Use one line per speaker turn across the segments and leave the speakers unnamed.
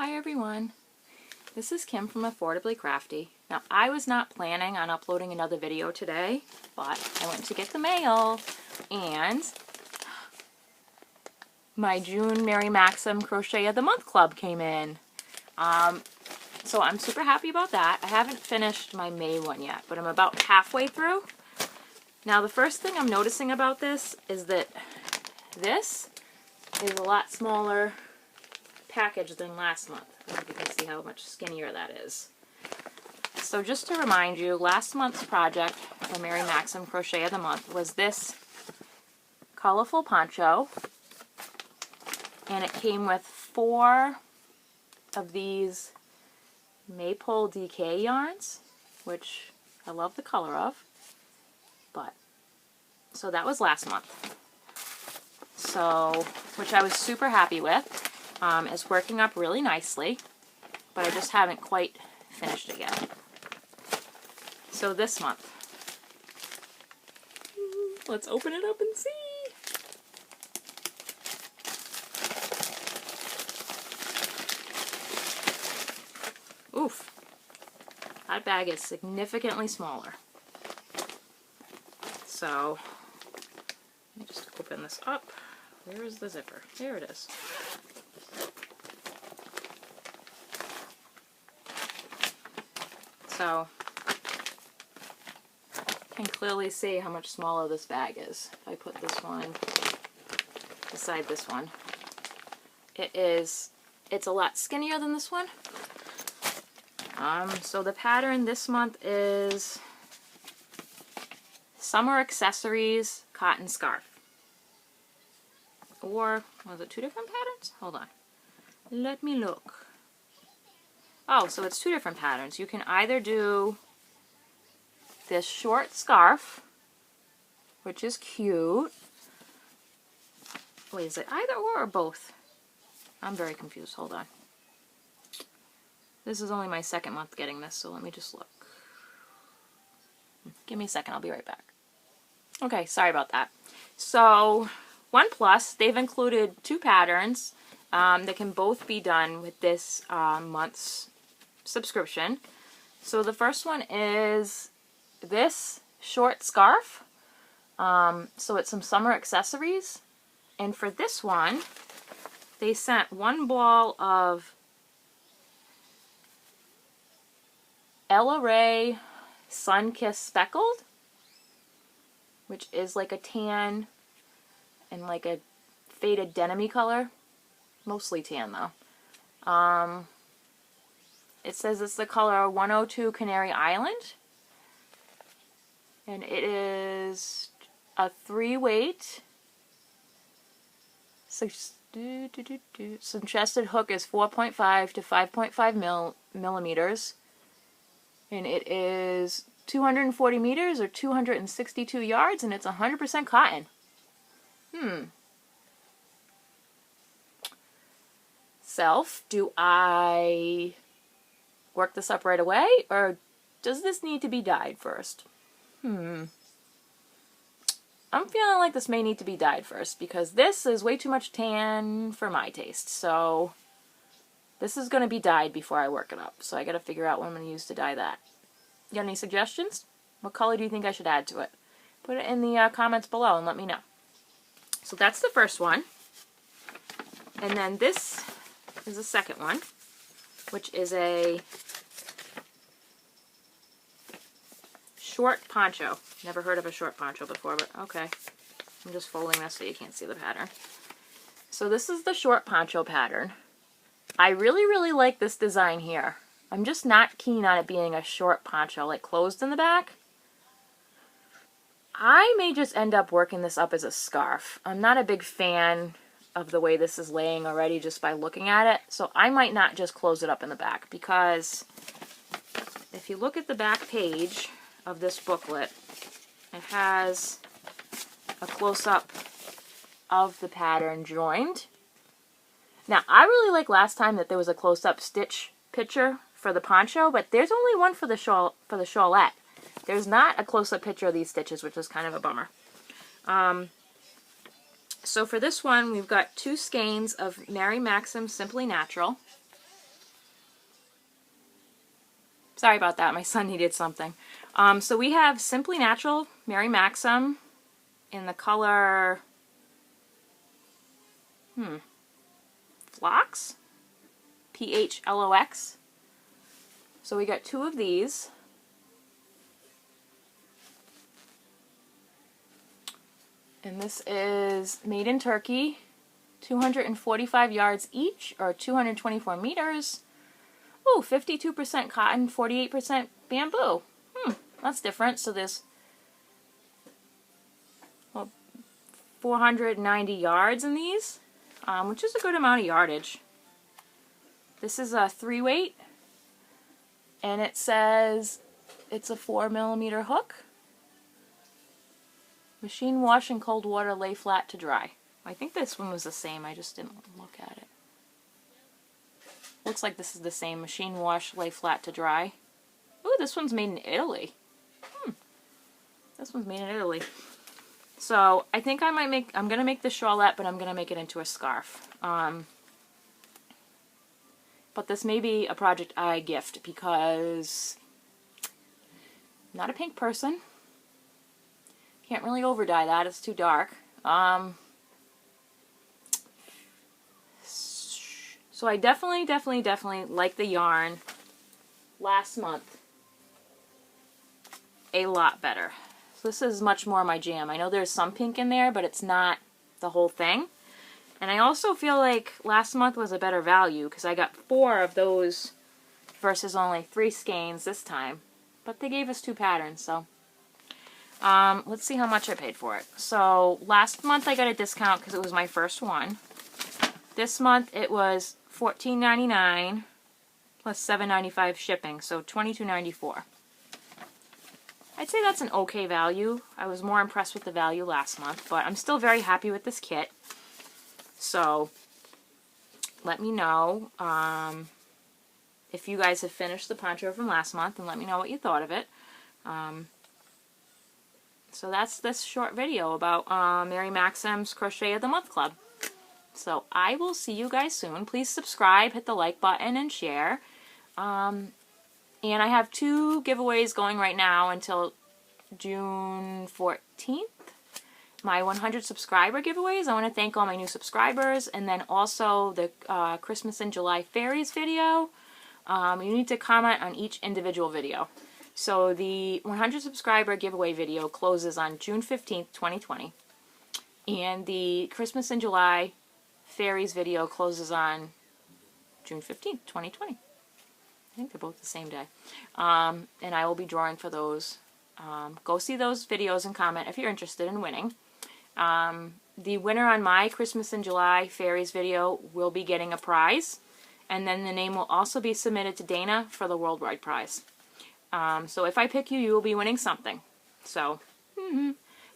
Hi everyone, this is Kim from Affordably Crafty. Now I was not planning on uploading another video today, but I went to get the mail and my June Mary Maxim Crochet of the Month Club came in. So I'm super happy about that. I haven't finished my May one yet, but I'm about halfway through. Now the first thing I'm noticing about this is that this is a lot smaller package than last month. I don't know if you can see how much skinnier that is. So just to remind you, last month's project for Mary Maxim Crochet of the Month was this colorful poncho, and it came with 4 of these maple DK yarns, which I love the color of, so that was last month. So, which I was super happy with. It's working up really nicely, but I just haven't quite finished it yet. So this month, let's open it up and see. Oof, that bag is significantly smaller. So, let me just open this up. Where is the zipper? There it is. So, you can clearly see how much smaller this bag is. If I put this one beside this one, it's a lot skinnier than this one. So the pattern this month is Summer Accessories Cotton Scarf. Or, was it 2 different patterns? Hold on. Let me look. Oh, so it's 2 different patterns. You can either do this short scarf, which is cute. Wait, is it either or both? I'm very confused. Hold on. This is only my 2nd month getting this, so let me just look. Give me a second. I'll be right back. Okay, sorry about that. So, One Plus, they've included 2 patterns that can both be done with this month's subscription. So the first one is this short scarf. So it's some summer accessories. And for this one, they sent 1 ball of Ella Ray Sun Kiss Speckled, which is like a tan and like a faded denim-y color. Mostly tan though. It says it's the color 102 Canary Island. And it is a 3-weight. Suggested hook is 4.5 to 5.5 millimeters. And it is 240 meters or 262 yards, and it's 100% cotton. Self, do I work this up right away, or does this need to be dyed first? I'm feeling like this may need to be dyed first, because this is way too much tan for my taste. So this is going to be dyed before I work it up. So I got to figure out what I'm going to use to dye that. You got any suggestions? What color do you think I should add to it? Put it in the comments below and let me know. So that's the first one. And then this is the second one, which is a short poncho. Never heard of a short poncho before, but okay. I'm just folding this so you can't see the pattern. So this is the short poncho pattern. I really, really like this design here. I'm just not keen on it being a short poncho, like closed in the back. I may just end up working this up as a scarf. I'm not a big fan of the way this is laying already just by looking at it, so I might not just close it up in the back, because if you look at the back page of this booklet, it has a close-up of the pattern joined. Now, I really like last time that there was a close-up stitch picture for the poncho, but there's only one for the shawlette. There's not a close-up picture of these stitches, which is kind of a bummer. So for this one, we've got 2 skeins of Mary Maxim Simply Natural. Sorry about that. My son needed something. So we have Simply Natural Mary Maxim in the color Phlox? Phlox. So we got 2 of these. And this is made in Turkey. 245 yards each, or 224 meters. Ooh, 52% cotton, 48% bamboo. That's different. So there's 490 yards in these, which is a good amount of yardage. This is a 3-weight, and it says it's a 4mm hook. Machine wash in cold water, lay flat to dry. I think this one was the same, I just didn't look at it. Looks like this is the same. Machine wash, lay flat to dry. Ooh, this one's made in Italy. This one's made in Italy. So I think I might I'm going to make the shawlette, but I'm going to make it into a scarf. But this may be a project I gift because I'm not a pink person. Can't really over dye that, it's too dark. So I definitely like the yarn last month a lot better. So this is much more my jam. I know there's some pink in there, but it's not the whole thing. And I also feel like last month was a better value because I got 4 of those versus only 3 skeins this time. But they gave us 2 patterns, so let's see how much I paid for it. So last month I got a discount because it was my first one. This month it was $14.99 plus $7.95 shipping, so $22.94. I'd say that's an okay value. I was more impressed with the value last month, but I'm still very happy with this kit. So let me know if you guys have finished the poncho from last month, and let me know what you thought of it. So that's this short video about Mary Maxim's Crochet of the Month Club. So I will see you guys soon. Please subscribe, hit the like button, and share. And I have 2 giveaways going right now until June 14th. My 100 subscriber giveaways. I want to thank all my new subscribers. And then also the Christmas in July Fairies video. You need to comment on each individual video. So the 100 subscriber giveaway video closes on June 15th, 2020. And the Christmas in July Fairies video closes on June 15th, 2020. I think they're both the same day. And I will be drawing for those. Go see those videos and comment if you're interested in winning. The winner on my Christmas in July Fairies video will be getting a prize. And then the name will also be submitted to Dana for the worldwide prize. So if I pick you, you will be winning something. So,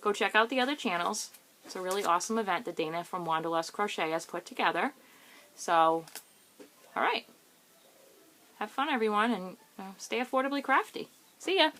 go check out the other channels. It's a really awesome event that Dana from Wanderlust Crochet has put together. So, alright. Have fun, everyone, and stay affordably crafty. See ya!